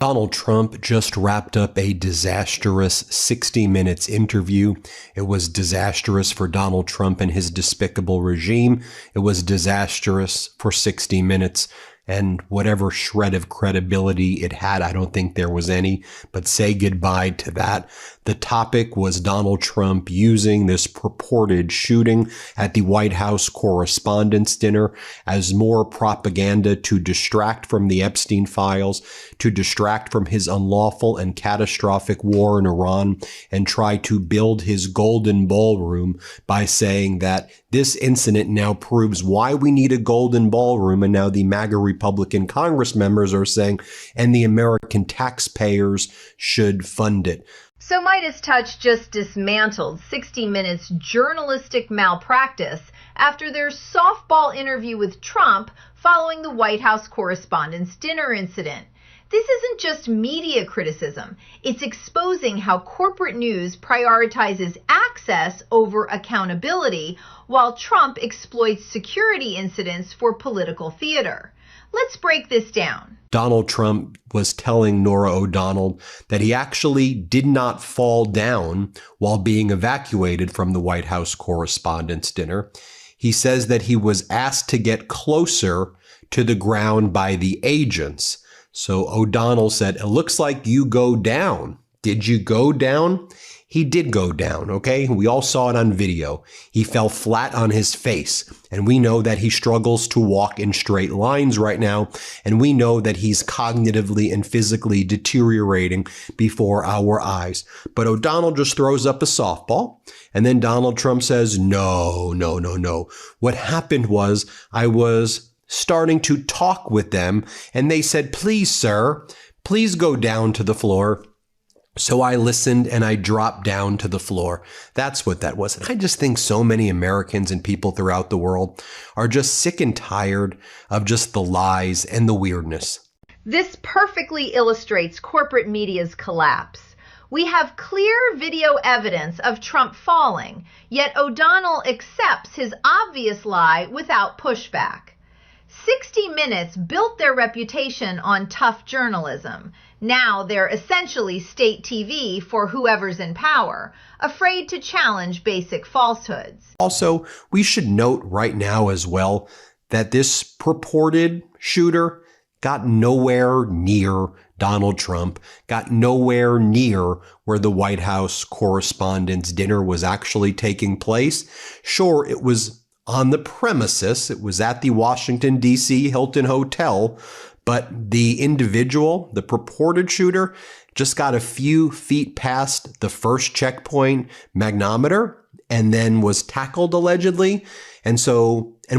Donald Trump just wrapped up a disastrous 60 Minutes interview. It was disastrous for Donald Trump and his despicable regime. It was disastrous for 60 Minutes. And whatever shred of credibility it had, I don't think there was any, but say goodbye to that. The topic was Donald Trump using this purported shooting at the White House Correspondents' Dinner as more propaganda to distract from the Epstein files, to distract from his unlawful and catastrophic war in Iran, and try to build his golden ballroom by saying that this incident now proves why we need a golden ballroom. And now the MAGA Republican Congress members are saying, and the American taxpayers should fund it. So MeidasTouch just dismantled 60 Minutes journalistic malpractice after their softball interview with Trump following the White House Correspondents' Dinner incident. This isn't just media criticism. It's exposing how corporate news prioritizes access over accountability, while Trump exploits security incidents for political theater. Let's break this down. Donald Trump was telling Norah O'Donnell that he actually did not fall down while being evacuated from the White House Correspondents' Dinner. He says that he was asked to get closer to the ground by the agents. So O'Donnell said, "It looks like you go down. Did you go down?" He did go down, okay? We all saw it on video. He fell flat on his face, and we know that he struggles to walk in straight lines right now, and we know that he's cognitively and physically deteriorating before our eyes. But O'Donnell just throws up a softball, and then Donald Trump says, no. What happened was I was starting to talk with them, and they said, "Please, sir, please go down to the floor." So I listened and I dropped down to the floor. That's what that was. And I just think so many Americans and people throughout the world are just sick and tired of just the lies and the weirdness. This perfectly illustrates corporate media's collapse. We have clear video evidence of Trump falling, yet O'Donnell accepts his obvious lie without pushback. 60 Minutes built their reputation on tough journalism. Now they're essentially state TV for whoever's in power, afraid to challenge basic falsehoods. Also, we should note right now as well that this purported shooter got nowhere near Donald Trump, got nowhere near where the White House Correspondents' Dinner was actually taking place. Sure, it was on the premises. It was at the Washington, D.C. Hilton Hotel, but the individual, the purported shooter, just got a few feet past the first checkpoint magnometer and then was tackled allegedly. And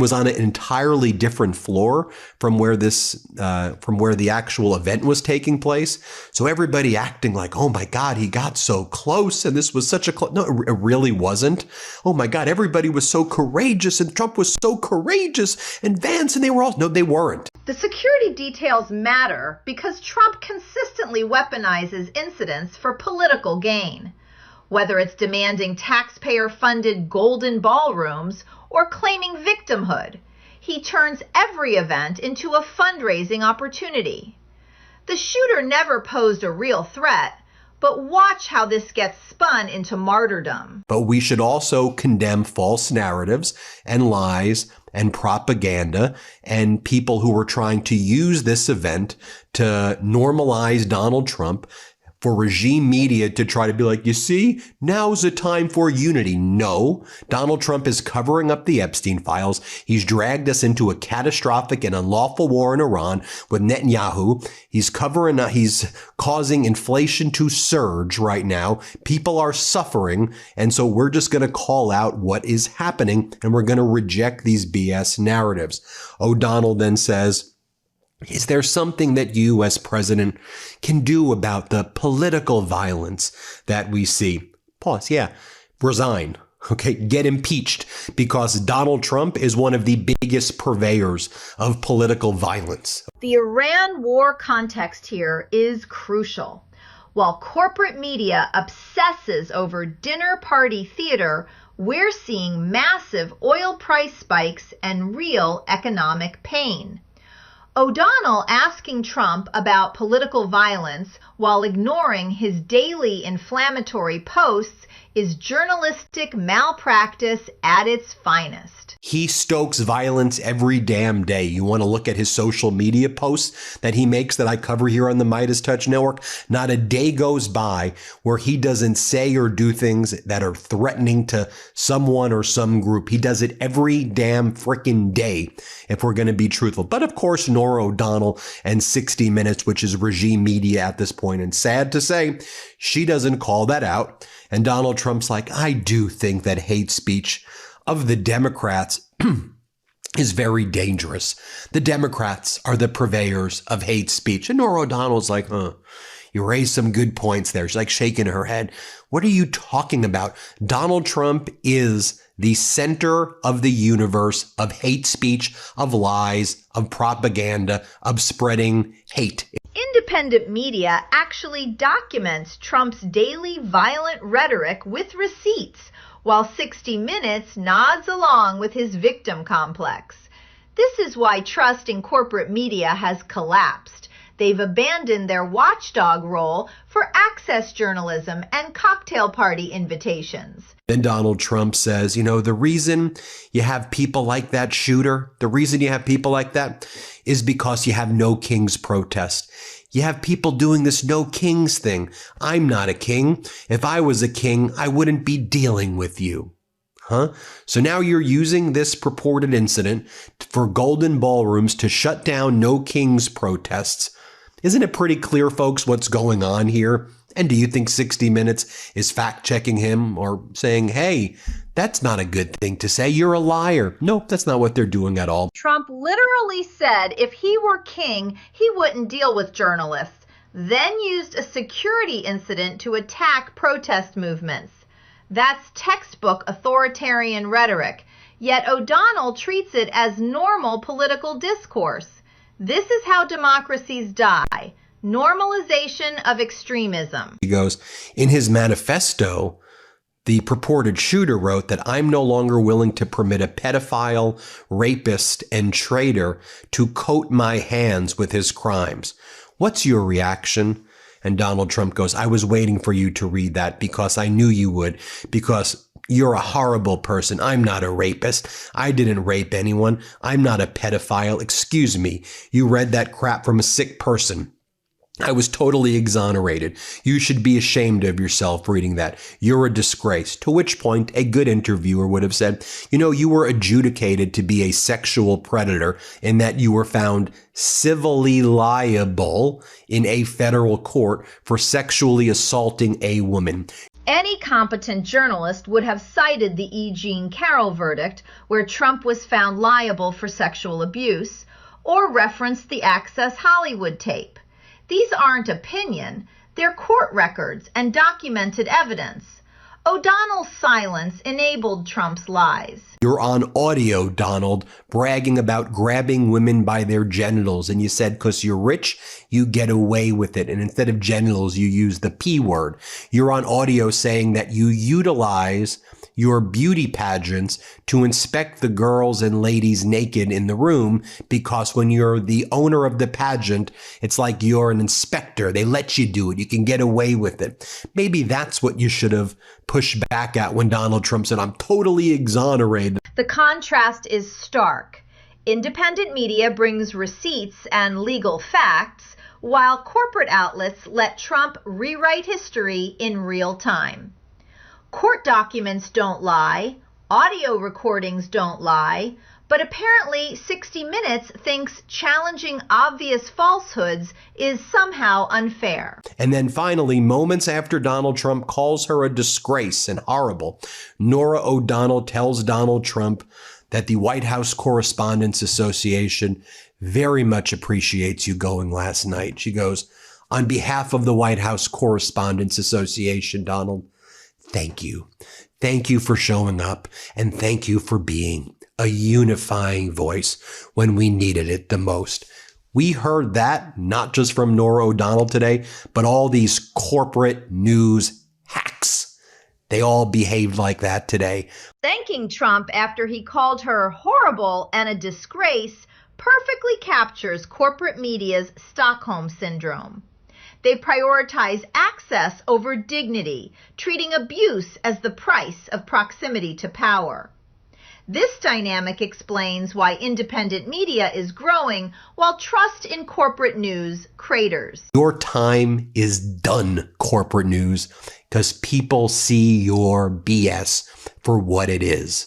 was on an entirely different floor from where the actual event was taking place. So everybody acting like, oh my God, he got so close and this was such a close. No, it really wasn't. Oh my God, everybody was so courageous and Trump was so courageous and Vance and they were all, no, they weren't. The security details matter because Trump consistently weaponizes incidents for political gain. Whether it's demanding taxpayer-funded golden ballrooms or claiming victimhood, he turns every event into a fundraising opportunity. The shooter never posed a real threat, but watch how this gets spun into martyrdom. But we should also condemn false narratives and lies and propaganda and people who were trying to use this event to normalize Donald Trump for regime media to try to be like, you see, now's the time for unity. No, Donald Trump is covering up the Epstein files. He's dragged us into a catastrophic and unlawful war in Iran with Netanyahu. He's causing inflation to surge right now. People are suffering. And so we're just going to call out what is happening and we're going to reject these BS narratives. O'Donnell then says, is there something that you as president can do about the political violence that we see? Pause. Yeah. Resign. Okay. Get impeached because Donald Trump is one of the biggest purveyors of political violence. The Iran war context here is crucial. While corporate media obsesses over dinner party theater, we're seeing massive oil price spikes and real economic pain. O'Donnell asking Trump about political violence while ignoring his daily inflammatory posts is journalistic malpractice at its finest. He stokes violence every damn day. You want to look at his social media posts that he makes that I cover here on the MeidasTouch Network? Not a day goes by where he doesn't say or do things that are threatening to someone or some group. He does it every damn freaking day, if we're going to be truthful. But of course, Norah O'Donnell and 60 Minutes, which is regime media at this point, and sad to say, she doesn't call that out. And Donald Trump's like, I do think that hate speech of the Democrats is very dangerous. The Democrats are the purveyors of hate speech. And Norah O'Donnell's like, you raised some good points there. She's like shaking her head. What are you talking about? Donald Trump is the center of the universe of hate speech, of lies, of propaganda, of spreading hate. Independent media actually documents Trump's daily violent rhetoric with receipts, while 60 Minutes nods along with his victim complex. This is why trust in corporate media has collapsed. They've abandoned their watchdog role for access journalism and cocktail party invitations. Then Donald Trump says, the reason you have people like that shooter, the reason you have people like that is because you have no kings protest. You have people doing this no kings thing. I'm not a king. If I was a king, I wouldn't be dealing with you. So now you're using this purported incident for golden ballrooms to shut down no kings protests. Isn't it pretty clear, folks, what's going on here? And do you think 60 Minutes is fact-checking him or saying, hey, that's not a good thing to say, you're a liar? Nope, that's not what they're doing at all. Trump literally said if he were king, he wouldn't deal with journalists, then used a security incident to attack protest movements. That's textbook authoritarian rhetoric, yet O'Donnell treats it as normal political discourse. This is how democracies die. Normalization of extremism. He goes, in his manifesto, the purported shooter wrote that I'm no longer willing to permit a pedophile, rapist, and traitor to coat my hands with his crimes. What's your reaction? And Donald Trump goes, I was waiting for you to read that because I knew you would, because you're a horrible person. I'm not a rapist. I didn't rape anyone. I'm not a pedophile. Excuse me. You read that crap from a sick person. I was totally exonerated. You should be ashamed of yourself reading that. You're a disgrace. To which point a good interviewer would have said, you were adjudicated to be a sexual predator in that you were found civilly liable in a federal court for sexually assaulting a woman. Any competent journalist would have cited the E. Jean Carroll verdict, where Trump was found liable for sexual abuse, or referenced the Access Hollywood tape. These aren't opinion, they're court records and documented evidence. O'Donnell's silence enabled Trump's lies. You're on audio, Donald, bragging about grabbing women by their genitals, and you said because you're rich, you get away with it, and instead of genitals, you use the P word. You're on audio saying that you utilize your beauty pageants to inspect the girls and ladies naked in the room because when you're the owner of the pageant, it's like you're an inspector. They let you do it. You can get away with it. Maybe that's what you should have pushed back at when Donald Trump said, I'm totally exonerated. The contrast is stark. Independent media brings receipts and legal facts, while corporate outlets let Trump rewrite history in real time. Court documents don't lie, audio recordings don't lie, but apparently 60 Minutes thinks challenging obvious falsehoods is somehow unfair. And then finally, moments after Donald Trump calls her a disgrace and horrible, Norah O'Donnell tells Donald Trump that the White House Correspondents Association very much appreciates you going last night. She goes, on behalf of the White House Correspondents Association, Donald, thank you. Thank you for showing up, and thank you for being a unifying voice when we needed it the most. We heard that not just from Norah O'Donnell today, but all these corporate news hacks. They all behaved like that today. Thanking Trump after he called her horrible and a disgrace perfectly captures corporate media's Stockholm Syndrome. They prioritize access over dignity, treating abuse as the price of proximity to power. This dynamic explains why independent media is growing while trust in corporate news craters. Your time is done, corporate news, because people see your BS for what it is.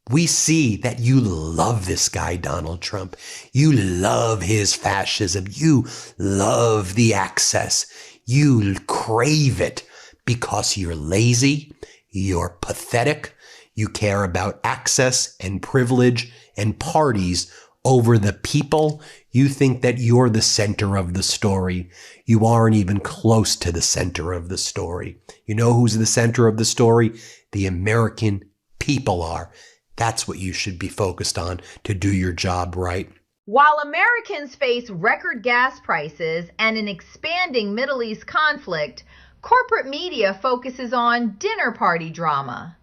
We see that you love this guy, Donald Trump. You love his fascism. You love the access. You crave it because you're lazy, you're pathetic, you care about access and privilege and parties over the people. You think that you're the center of the story. You aren't even close to the center of the story. You know who's the center of the story? The American people are. That's what you should be focused on to do your job right. While Americans face record gas prices and an expanding Middle East conflict, corporate media focuses on dinner party drama.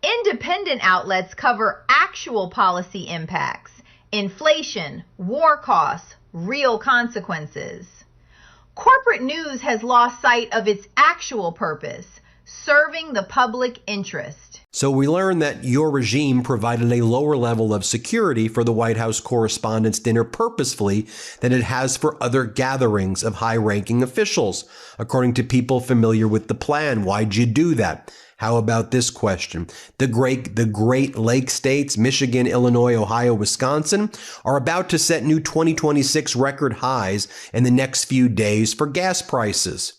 Independent outlets cover actual policy impacts, inflation, war costs, real consequences. Corporate news has lost sight of its actual purpose, serving the public interest. So we learned that your regime provided a lower level of security for the White House Correspondents' Dinner purposefully than it has for other gatherings of high-ranking officials. According to people familiar with the plan, why'd you do that? How about this question? The Great Lake states, Michigan, Illinois, Ohio, Wisconsin, are about to set new 2026 record highs in the next few days for gas prices.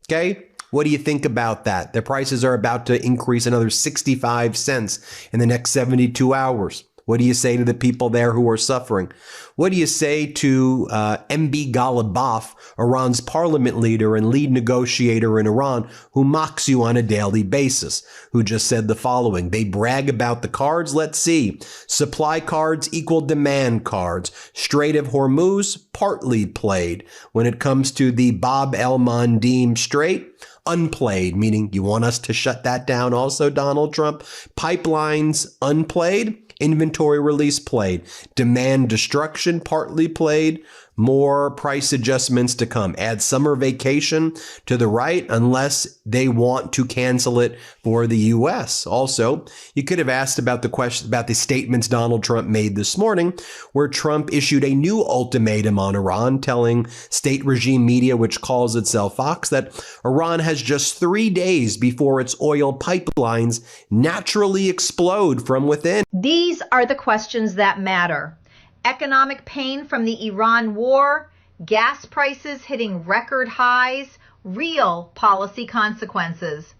Okay? What do you think about that? The prices are about to increase another 65 cents in the next 72 hours. What do you say to the people there who are suffering? What do you say to MB Ghalibaf, Iran's parliament leader and lead negotiator in Iran, who mocks you on a daily basis, who just said the following? They brag about the cards. Let's see. Supply cards equal demand cards. Strait of Hormuz, partly played. When it comes to the Bab el-Mandeb Strait, unplayed, meaning you want us to shut that down also, Donald Trump. Pipelines, unplayed. Inventory release, played. Demand destruction, partly played. More price adjustments to come. Add summer vacation to the right unless they want to cancel it for the U.S. Also, you could have asked about the question about the statements Donald Trump made this morning, where Trump issued a new ultimatum on Iran, telling state regime media, which calls itself Fox, that Iran has just 3 days before its oil pipelines naturally explode from within. These are the questions that matter. Economic pain from the Iran war, gas prices hitting record highs, real policy consequences.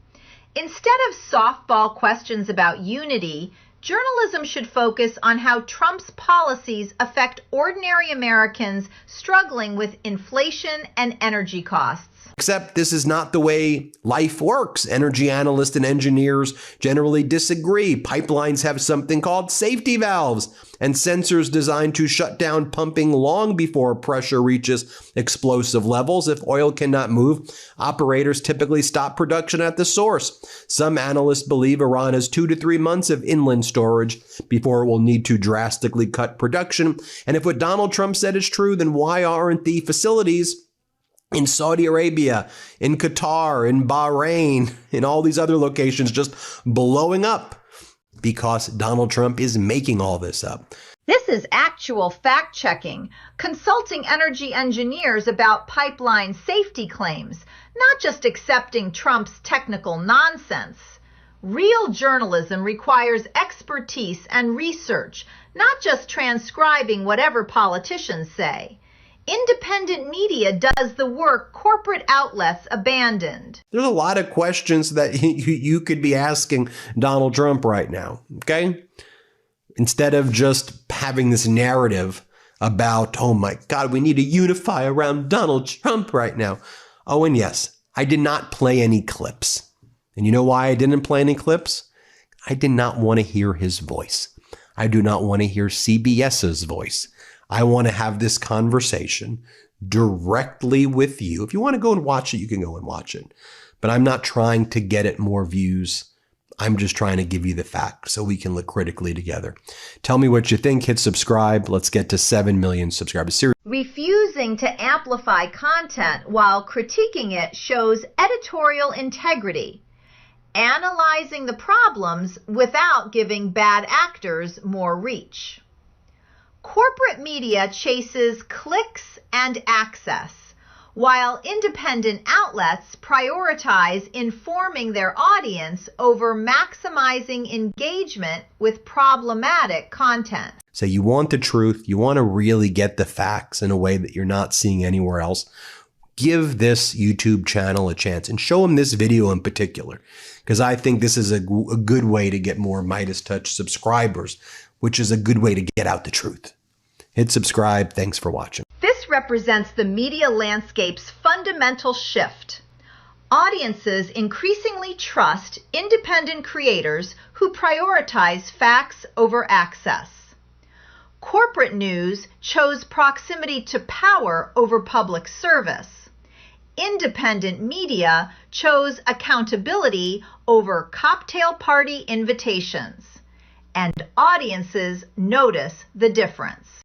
Instead of softball questions about unity, journalism should focus on how Trump's policies affect ordinary Americans struggling with inflation and energy costs. Except this is not the way life works. Energy analysts and engineers generally disagree. Pipelines have something called safety valves and sensors designed to shut down pumping long before pressure reaches explosive levels. If oil cannot move, operators typically stop production at the source. Some analysts believe Iran has 2 to 3 months of inland storage before it will need to drastically cut production. And if what Donald Trump said is true, then why aren't the facilities in Saudi Arabia, in Qatar, in Bahrain, in all these other locations just blowing up? Because Donald Trump is making all this up. This is actual fact-checking, consulting energy engineers about pipeline safety claims, not just accepting Trump's technical nonsense. Real journalism requires expertise and research, not just transcribing whatever politicians say. Independent media does the work corporate outlets abandoned. There's a lot of questions that you could be asking Donald Trump right now, okay? Instead of just having this narrative about, oh my God, we need to unify around Donald Trump right now. Oh, and yes, I did not play any clips. And you know why I didn't play any clips? I did not want to hear his voice. I do not want to hear CBS's voice. I want to have this conversation directly with you. If you want to go and watch it, you can go and watch it. But I'm not trying to get it more views I'm just trying to give you the facts so we can look critically together. Tell me what you think. Hit subscribe. Let's get to 7 million subscribers. Refusing to amplify content while critiquing it shows editorial integrity. Analyzing the problems without giving bad actors more reach. Corporate media chases clicks and access, while independent outlets prioritize informing their audience over maximizing engagement with problematic content. So you want the truth, you want to really get the facts in a way that you're not seeing anywhere else. Give this YouTube channel a chance and show them this video in particular, because I think this is a good way to get more MeidasTouch subscribers, which is a good way to get out the truth. Hit subscribe. Thanks for watching. This represents the media landscape's fundamental shift. Audiences increasingly trust independent creators who prioritize facts over access. Corporate news chose proximity to power over public service. Independent media chose accountability over cocktail party invitations. And audiences notice the difference.